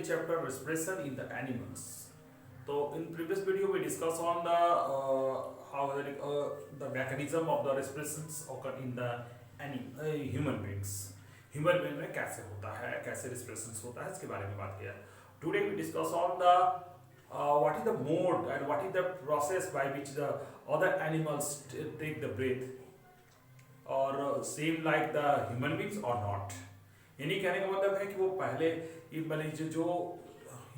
chapter respiration in the animals. So in previous video we discussed on the how the mechanism of the respirations occur in the human beings. Human being में कैसे होता है, कैसे respirations होता है, इसके बारे में बात किया. Today we discuss on the what is the mode and what is the process by which the other animals take the breath, or same like the human beings or not. यानी कहने का मतलब है कि वो पहले जो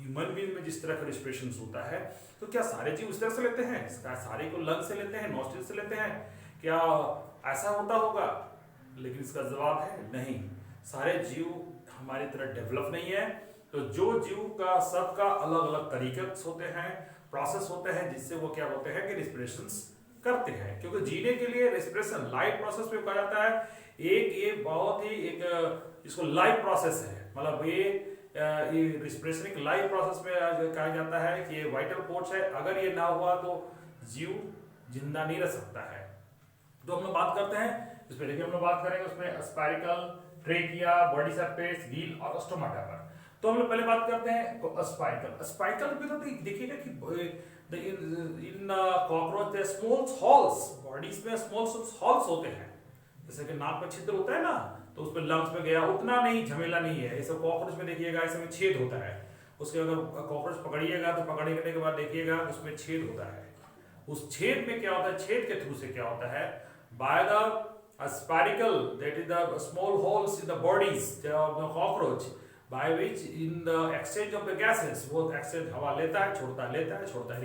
ह्यूमन बीइंग में जिस तरह का रिस्पिरेशन होता है, तो क्या सारे जीव उस तरह से लेते हैं? सारे को लंग से लेते हैं, नॉस्ट्रिल से लेते हैं? क्या ऐसा होता होगा? लेकिन इसका जवाब है नहीं, सारे जीव हमारी तरह डेवलप नहीं है. तो जो जीव का सबका अलग अलग तरीके होते हैं, प्रोसेस होते हैं, जिससे वो क्या होते हैं कि रिस्पिरेशंस करते हैं. क्योंकि जीने के लिए रिस्पिरेशन लाइव प्रोसेस में कहा जाता है. ये बहुत ही इसको लाइव प्रोसेस है, मतलब ये रिस्पिरेशन एक लाइव प्रोसेस में कहा जाता है कि ये वाइटल फोर्स है. अगर ये ना हुआ तो जीव जिंदा नहीं रह सकता है. तो हम लोग बात करते हैं इसमें. देखिए हम लोग बात करेंगे उसमें spiral, trachea, body surface, Gill और स्टोमाटा पर. तो हम लोग पहले बात करते हैं स्पाइरल. स्पाइरल भी तो देखिएगा कि इन कॉकरोच स्मॉल हॉल्स, बॉडीज में स्मॉल हॉल्स होते हैं. जैसे कि नाक में छिद्र होता है ना, तो उस पर लंग्स में गया, उतना नहीं झमेला नहीं है. ऐसे कॉकरोच में देखिएगा ऐसे में छेद होता है. उसके अगर कॉकरोच पकड़िएगा तो पकड़ने के बाद देखिएगा उसमें छेद होता है. उस छेद में क्या होता है, छेद के थ्रू से क्या होता है, by the spiral, that is the small holes in the bodies of the cockroach, by which in the exchange of the gases, वो एक्सचेंज हवा लेता है, छोड़ता है,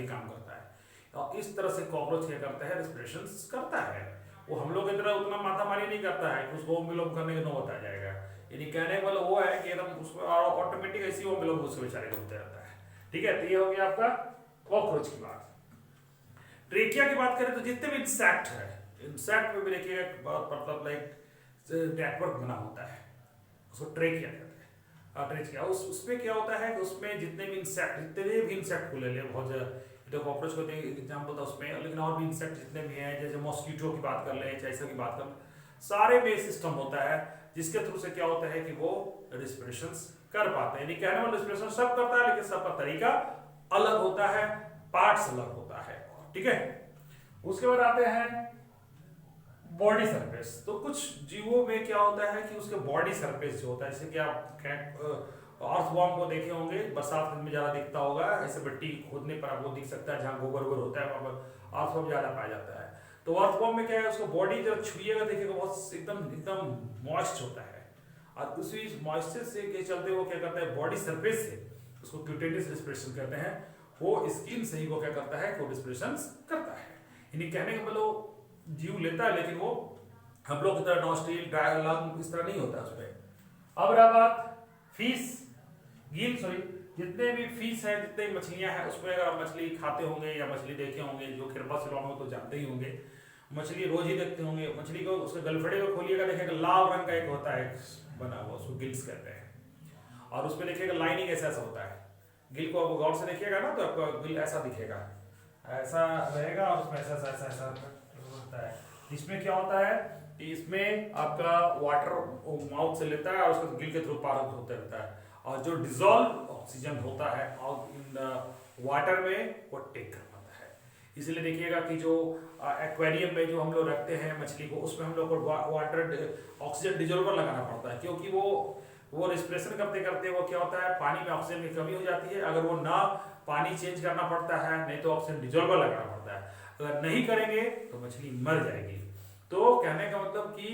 ये काम करता है. और इस तरह से कॉकरोच क्या करता है, रेस्पिरेशन करता है. वो हम लोग की तरह उतना माथामारी नहीं करता है कि उसको विलोम करने के होता जाएगा. यानी कहने वाला वो है कि एकदम उसको ऑटोमेटिक ऐसी वो विलोम उसके बेचारे को होता रहता है. ठीक है, तो ये हो गया आपका कॉकरोच की बात. ट्रेकिया की बात करें तो जितने भी इंसेक्ट है, इंसेक्ट में भी देखिएगा मतलब लाइक नेटवर्क बना होता है, उसको ट्रेकिया कहते हैं. ट्रेकिया उसमें क्या होता है कि उसमें जितने भी इंसेक्ट को ले बहुत तो कॉकरोच को एग्जाम्पल था उसमें, लेकिन और भी इंसेक्ट जितने भी हैं, जैसे मॉस्किटो की बात कर ले, चाहे की बात कर ले, सारे में सिस्टम होता है जिसके थ्रू से क्या होता है कि वो रिस्पिरेशन कर पाते हैं. यानी कहने वाला रिस्पिरेशन सब करता है, लेकिन सबका तरीका अलग होता है, पार्ट्स अलग होता है. ठीक है, उसके बाद आते हैं बॉडी सरफेस. तो कुछ जीवों में क्या होता है कि उसके बॉडी सरफेस जो होता है, जैसे कि आप अर्थवॉर्म को देखे होंगे, बरसात में ज्यादा दिखता होगा, ऐसे मिट्टी खोदने पर आपको दिख सकता है, जहाँ गोबर होता है वहां पर अर्थवॉर्म ज्यादा पाया जाता है. तो अर्थवॉर्म में क्या है, उसको बॉडी जब छुइएगा देखिएगा बहुत एकदम मॉइस्ट होता है. और उसी मॉइस्चर से के चलते वो क्या करता है, बॉडी सरफेस से, उसको क्यूटेनियस रिस्पिरेशन कहते हैं, वो स्किन से ही वो क्या करता है, वो रिस्पिरेशन करता है. यानी कहने का मतलब जीव लेता है, लेकिन वो हम लोग की तरह नॉस्ट्रिल, ड्राई लंग इस तरह नहीं होता है उसमें. अब रहा बात फिश, गिल, जितने भी फिश है, जितने मछलियां हैं, उसमें अगर आप मछली खाते होंगे या मछली देखे होंगे, जो खिरपा सिलौन हो तो जानते ही होंगे, मछली रोज ही देखते होंगे. मछली को उसके गलफड़े को खोलिएगा, देखिएगा लाल रंग का एक होता है बना हुआ, उसको गिल्स कहते हैं. और उसमें देखिएगा लाइनिंग ऐसा होता है. गिल को आप गौर से देखिएगा ना, तो आपका गिल ऐसा दिखेगा, ऐसा रहेगा, और उसमें ऐसा होता है. इसमें क्या होता है कि इसमें आपका वाटर माउथ से लेता है और उसको गिल के थ्रू पार होते रहता है, और जो डिजॉल्व ऑक्सीजन होता है और इन वाटर में वो टेक कर पाता है. इसलिए देखिएगा कि जो एक्वेरियम में जो हम लोग रखते हैं मछली को, उसमें हम लोग को वाटर ऑक्सीजन डिजोल्वर लगाना पड़ता है, क्योंकि वो रिस्पिरेशन करते करते वो क्या होता है, पानी में ऑक्सीजन की कमी हो जाती है. अगर वो ना पानी चेंज करना पड़ता है, नहीं तो ऑक्सीजन डिजोल्वर लगाना पड़ता है. अगर नहीं करेंगे तो मछली मर जाएगी. तो कहने का मतलब कि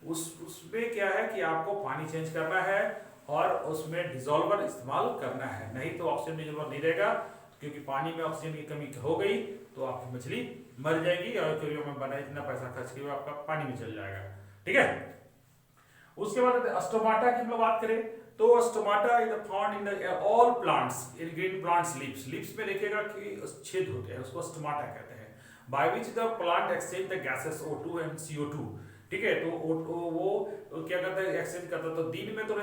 उसमें क्या है कि आपको पानी चेंज करना है और उसमें डिजोल्वर इस्तेमाल करना है, नहीं तो ऑक्सीजन डिजोल्वर नहीं रहेगा. क्योंकि पानी में ऑक्सीजन की कमी हो गई तो आपकी मछली मर जाएगी, और क्योंकि में बना इतना पैसा खर्च किया आपका पानी में चल जाएगा. ठीक है, उसके बाद स्टोमाटा की हम लोग बात करें तो stomata is found in the all plants, in green plants leaves में देखिएगा कि छेद होते हैं, उसको स्टोमाटा कहते हैं, by which the plant exchange the gases O2 and CO2. ठीक है, तो वो क्या करता है, एक्सचेंज करता है. तो दिन में तो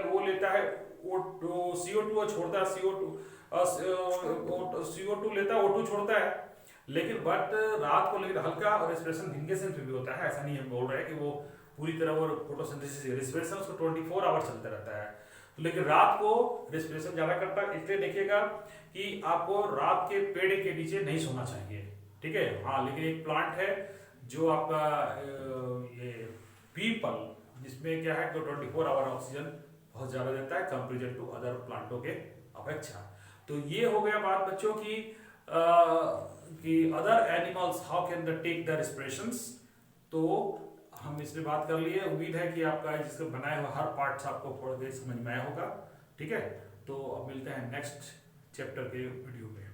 वो लेता है CO2 और छोड़ता है CO2 लेता है, O2 छोड़ता है. लेकिन बट रात को लेकिन हल्का रेस्पिरेशन दिन के सेंस में भी होता है. ऐसा नहीं हम बोल रहे हैं कि वो पूरी तरह वो फोटोसिंथेसिस, रेस्पिरेशन उसको 24 आवर चलता रहता है. तो लेकिन रात को रेस्पिरेशन ज्यादा करता है, इसलिए देखिएगा कि आपको रात के पेड़ के नीचे नहीं सोना चाहिए, ठीक है। हाँ, लेकिन एक प्लांट है जो आपका ये पीपल, जिसमें क्या है कि 24 आवर ऑक्सीजन बहुत ज्यादा देता है कंपेरिजन टू अदर प्लांटों के अपेक्षा। तो ये हो गया बात बच्चों की कि other animals how can the take the respirations. तो हम इसमें बात कर लिए, उम्मीद है कि आपका जिसका बनाया हुआ हर पार्ट आपको थोड़ा देर समझ में आया होगा, ठीक है। तो अब मिलते हैं नेक्स्ट चैप्टर के वीडियो में।